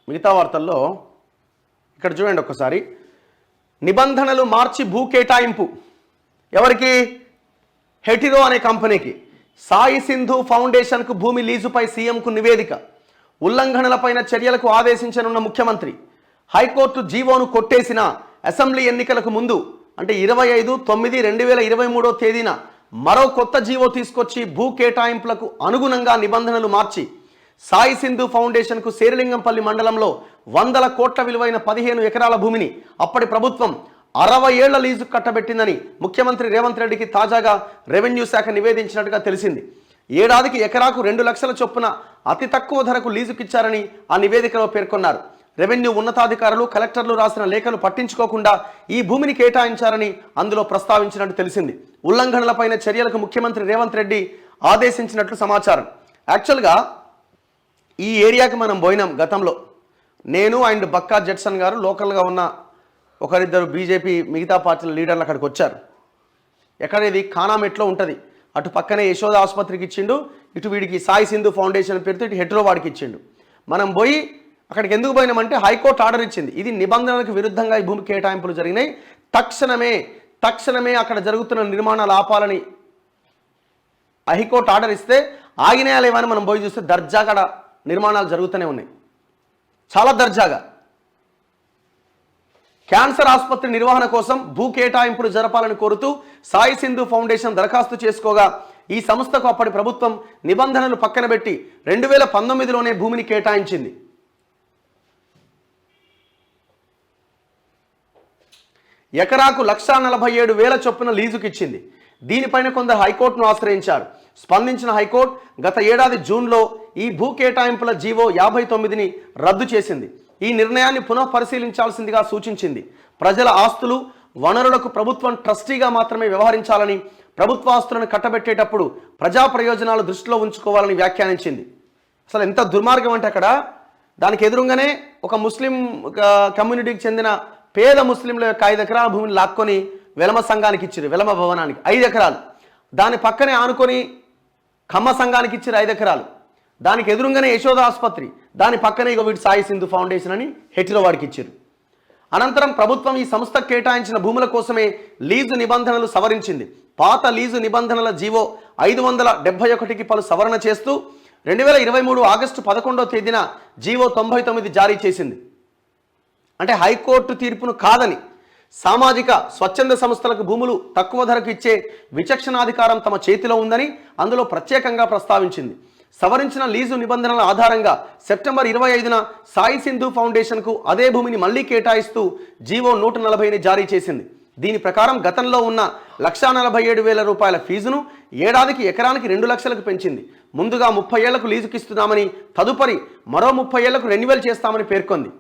మిగతా వార్తల్లో ఇక్కడ చూడండి ఒక్కసారి. నిబంధనలు మార్చి భూ కేటాయింపు ఎవరికి? హెటిరో అనే కంపెనీకి. సాయి సింధు ఫౌండేషన్కు భూమి లీజుపై సీఎంకు నివేదిక. ఉల్లంఘనలపైన చర్యలకు ఆదేశించనున్న ముఖ్యమంత్రి. హైకోర్టు జీవోను కొట్టేసిన అసెంబ్లీ ఎన్నికలకు ముందు అంటే 25/9/2023 తేదీన మరో కొత్త జీవో తీసుకొచ్చి భూ కేటాయింపులకు అనుగుణంగా నిబంధనలు మార్చి సాయి సింధు ఫౌండేషన్కు శేరిలింగంపల్లి మండలంలో 100 కోట్ల విలువైన 15 ఎకరాల భూమిని అప్పటి ప్రభుత్వం 60 ఏళ్ల లీజు కట్టబెట్టిందని ముఖ్యమంత్రి రేవంత్ రెడ్డికి తాజాగా రెవెన్యూ శాఖ నివేదించినట్టుగా తెలిసింది. ఏడాదికి ఎకరాకు 2 లక్షల చొప్పున అతి తక్కువ ధరకు లీజుకిచ్చారని ఆ నివేదికలో పేర్కొన్నారు. రెవెన్యూ ఉన్నతాధికారులు కలెక్టర్లు రాసిన లేఖలు పట్టించుకోకుండా ఈ భూమిని కేటాయించారని అందులో ప్రస్తావించినట్టు తెలిసింది. ఉల్లంఘనలపైన చర్యలకు ముఖ్యమంత్రి రేవంత్ రెడ్డి ఆదేశించినట్లు సమాచారం. యాక్చువల్గా ఈ ఏరియాకి మనం పోయినాం గతంలో. నేను అండ్ బక్కా జడ్సన్ గారు లోకల్గా ఉన్న ఒకరిద్దరు బీజేపీ మిగతా పార్టీల లీడర్లు అక్కడికి వచ్చారు. ఎక్కడ ఇది? ఖానామెట్లో ఉంటుంది. అటు పక్కనే యశోద ఆసుపత్రికి ఇచ్చిండు, ఇటు వీడికి సాయి సింధు ఫౌండేషన్ పేరుతో ఇటు హెట్రో వాడికి ఇచ్చిండు. మనం పోయి అక్కడికి ఎందుకు పోయినామంటే హైకోర్టు ఆర్డర్ ఇచ్చింది. ఇది నిబంధనలకు విరుద్ధంగా ఈ భూమి కేటాయింపులు జరిగినాయి, తక్షణమే అక్కడ జరుగుతున్న నిర్మాణాలు ఆపాలని హైకోర్టు ఆర్డర్ ఇస్తే ఆగినాయా లేవని మనం పోయి చూస్తే దర్జాగా నిర్మాణాలు జరుగుతూనే ఉన్నాయి, చాలా దర్జాగా. క్యాన్సర్ ఆసుపత్రి నిర్వహణ కోసం భూ కేటాయింపులు జరపాలని కోరుతూ సాయి సింధు ఫౌండేషన్ దరఖాస్తు చేసుకోగా ఈ సంస్థకు అప్పటి ప్రభుత్వం నిబంధనలు పక్కన పెట్టి 2019లోనే భూమిని కేటాయించింది. ఎకరాకు 1,47,000 చొప్పున లీజుకిచ్చింది. దీనిపైన కొందరు హైకోర్టును ఆశ్రయించారు. స్పందించిన హైకోర్టు గత ఏడాది జూన్లో ఈ భూ కేటాయింపుల జీవో 59ని రద్దు చేసింది. ఈ నిర్ణయాన్ని పునః పరిశీలించాల్సిందిగా సూచించింది. ప్రజల ఆస్తులు వనరులకు ప్రభుత్వం ట్రస్టీగా మాత్రమే వ్యవహరించాలని, ప్రభుత్వ ఆస్తులను కట్టబెట్టేటప్పుడు ప్రజా ప్రయోజనాలు దృష్టిలో ఉంచుకోవాలని వ్యాఖ్యానించింది. అసలు ఎంత దుర్మార్గం అంటే అక్కడ దానికి ఎదురుగానే ఒక ముస్లిం కమ్యూనిటీకి చెందిన పేద ముస్లింల యొక్క 5 ఎకరాల భూమిని లాక్కొని వెలమ సంఘానికి ఇచ్చారు. వెలమ భవనానికి 5 ఎకరాలు. దాని పక్కనే ఆనుకొని కమ్మ సంఘానికి ఇచ్చారు 5 ఎకరాలు. దానికి ఎదురుగానే యశోద ఆసుపత్రి, దాని పక్కనే ఇక వీటి సాయి సింధు ఫౌండేషన్ అని హెటిలో వాడికి ఇచ్చారు. అనంతరం ప్రభుత్వం ఈ సంస్థకు కేటాయించిన భూముల కోసమే లీజు నిబంధనలు సవరించింది. పాత లీజు నిబంధనల జీవో 571కి పలు సవరణ చేస్తూ 2023 ఆగస్టు 11వ తేదీన జీవో 99 జారీ చేసింది. అంటే హైకోర్టు తీర్పును కాదని సామాజిక స్వచ్ఛంద సంస్థలకు భూములు తక్కువ ధరకు ఇచ్చే విచక్షణాధికారం తమ చేతిలో ఉందని అందులో ప్రత్యేకంగా ప్రస్తావించింది. సవరించిన లీజు నిబంధనల ఆధారంగా సెప్టెంబర్ 25న సాయి సింధు ఫౌండేషన్కు అదే భూమిని మళ్లీ కేటాయిస్తూ జీవో 140ని జారీ చేసింది. దీని ప్రకారం గతంలో ఉన్న 1,47,000 రూపాయల ఫీజును ఏడాదికి ఎకరానికి 2 లక్షలకు పెంచింది. ముందుగా 30 ఏళ్లకు లీజుకిస్తున్నామని, తదుపరి మరో 30 ఏళ్లకు రెన్యువల్ చేస్తామని పేర్కొంది.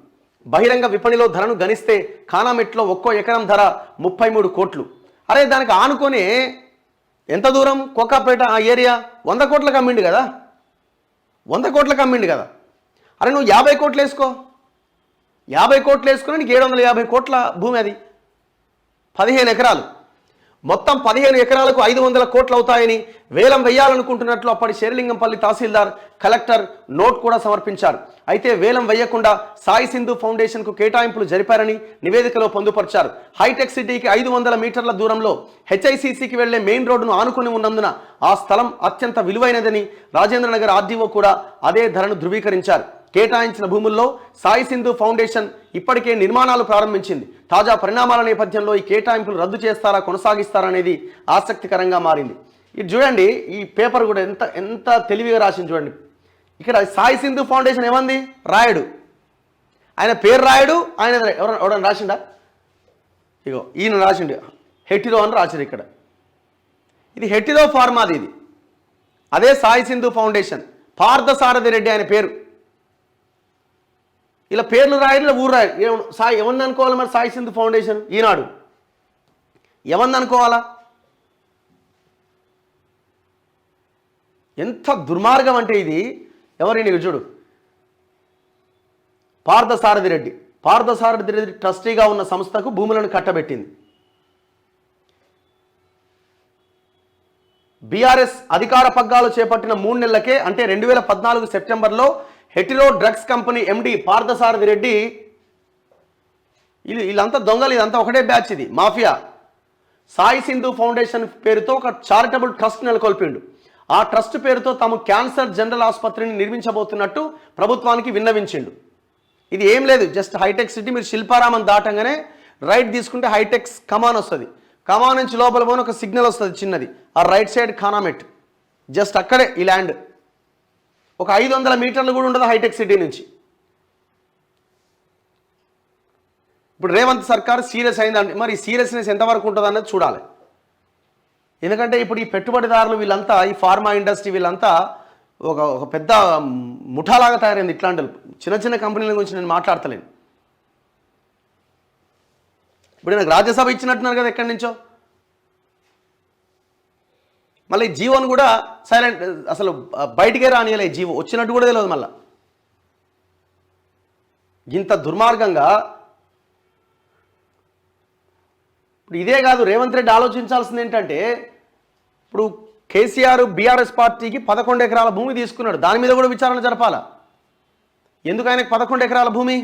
బహిరంగ విపణిలో ధరను గణిస్తే ఖానామెట్లో ఒక్కో ఎకరం ధర 33 కోట్లు. అరే దానికి ఆనుకొని ఎంత దూరం? కోకాపేట ఆ ఏరియా 100 కోట్లకు అమ్మిండు కదా, 100 కోట్లకు అమ్మిండు కదా. అరే నువ్వు 50 కోట్లు వేసుకో, 50 కోట్లు వేసుకుని నీకు 750 కోట్ల భూమి, అది 15 ఎకరాలు. మొత్తం 15 ఎకరాలకు 500 కోట్లు అవుతాయని వేలం వేయాలనుకుంటున్నట్లు అప్పటి శేరిలింగంపల్లి తహసీల్దార్ కలెక్టర్ నోట్ కూడా సమర్పించారు. అయితే వేలం వేయకుండా సాయి సింధు ఫౌండేషన్కు కేటాయింపులు జరిపారని నివేదికలో పొందుపరిచారు. హైటెక్ సిటీకి 500 మీటర్ల దూరంలో హెచ్ఐసిసికి వెళ్లే మెయిన్ రోడ్డును ఆనుకుని ఉన్నందున ఆ స్థలం అత్యంత విలువైనదని రాజేంద్రనగర్ ఆర్డీఓ కూడా అదే ధరను ధృవీకరించారు. కేటాయించిన భూముల్లో సాయి సింధు ఫౌండేషన్ ఇప్పటికే నిర్మాణాలు ప్రారంభించింది. తాజా పరిణామాల నేపథ్యంలో ఈ కేటాయింపులు రద్దు చేస్తారా కొనసాగిస్తారా అనేది ఆసక్తికరంగా మారింది. ఇది చూడండి, ఈ పేపర్ కూడా ఎంత తెలివిగా రాసింది చూడండి. ఇక్కడ సాయి సింధు ఫౌండేషన్ ఏమంది? రాయడు, ఆయన పేరు రాయడు. ఆయన ఎవరైనా రాసిండా? ఇగో ఈయన రాసిండు, హెటిరో అని రాసిండు. ఇక్కడ ఇది హెటిరో ఫార్మాది. ఇది అదే సాయి సింధు ఫౌండేషన్. పార్థసారథి రెడ్డి ఆయన పేరు. ఇలా పేర్లు రాయరు, ఇలా ఊరు రాయరు. సాయి ఎవరిని అనుకోవాలి మరి? సాయి సింధు ఫౌండేషన్ ఈనాడు ఎవరిని అనుకోవాలా? ఎంత దుర్మార్గం అంటే ఇది. ఎవరి నీకు చూడు, పార్థసారథి రెడ్డి. పార్థసారథి రెడ్డి ట్రస్టీగా ఉన్న సంస్థకు భూములను కట్టబెట్టింది. బీఆర్ఎస్ అధికార పగ్గాలు చేపట్టిన 3 నెలలకే అంటే 2014 సెప్టెంబర్లో Hetero drugs company MD Parthasarathi Reddy, వీళ్ళంతా దొంగలు, ఇదంతా ఒకటే బ్యాచ్, ఇది మాఫియా. సాయి సింధు ఫౌండేషన్ పేరుతో ఒక చారిటబుల్ ట్రస్ట్ నెలకొల్పిండు. ఆ ట్రస్ట్ పేరుతో తాము క్యాన్సర్ జనరల్ ఆసుపత్రిని నిర్మించబోతున్నట్టు ప్రభుత్వానికి విన్నవించిండు. ఇది ఏం లేదు, జస్ట్ హైటెక్ సిటీ. మీరు శిల్పారామం దాటంగానే రైట్ తీసుకుంటే హైటెక్స్ కమాన్ వస్తుంది. కమాన్ నుంచి లోపల పోయిన ఒక సిగ్నల్ వస్తుంది చిన్నది, ఆ రైట్ సైడ్ ఖానామెట్, జస్ట్ అక్కడే ఈ ల్యాండ్. ఒక 500 మీటర్లు కూడా ఉండదు హైటెక్ సిటీ నుంచి. ఇప్పుడు రేవంత్ సర్కార్ సీరియస్ అయిందంటే మరి సీరియస్నెస్ ఎంతవరకు ఉంటుంది అన్నది చూడాలి. ఎందుకంటే ఇప్పుడు ఈ పెట్టుబడిదారులు వీళ్ళంతా, ఈ ఫార్మా ఇండస్ట్రీ వీళ్ళంతా ఒక పెద్ద ముఠాలాగా తయారైంది. ఇట్లాంటి చిన్న చిన్న కంపెనీల గురించి నేను మాట్లాడతలేను. ఇప్పుడు నాకు రాజ్యసభ ఇచ్చినట్టున్నారు కదా ఎక్కడి నుంచో. మళ్ళీ జీవోని కూడా సైలెంట్, అసలు బయటికే రానియలే జీవో, వచ్చినట్టు కూడా తెలియదు. మళ్ళీ ఇంత దుర్మార్గంగా ఇప్పుడు ఇదే కాదు, రేవంత్ రెడ్డి ఆలోచించాల్సింది ఏంటంటే, ఇప్పుడు కేసీఆర్ బీఆర్ఎస్ పార్టీకి 11 ఎకరాల భూమి తీసుకున్నాడు, దాని మీద కూడా విచారణ జరపాలా. ఎందుకు ఆయనకు 11 ఎకరాల భూమి?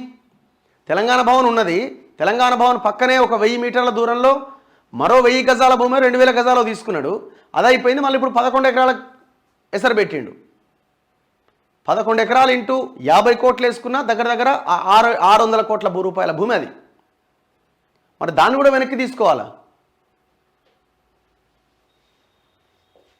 తెలంగాణ భవన్ ఉన్నది, తెలంగాణ భవన్ పక్కనే ఒక 1000 మీటర్ల దూరంలో మరో 1000 గజాల భూమి 2000 గజాలు తీసుకున్నాడు. అది అయిపోయింది. మళ్ళీ ఇప్పుడు 11 ఎకరాల ఎసరు పెట్టిండు. 11 ఎకరాలు ఇంటూ 50 కోట్లు వేసుకున్నా దగ్గర దగ్గర 600 కోట్ల రూపాయల భూమి అది. మరి దాన్ని కూడా వెనక్కి తీసుకోవాలా?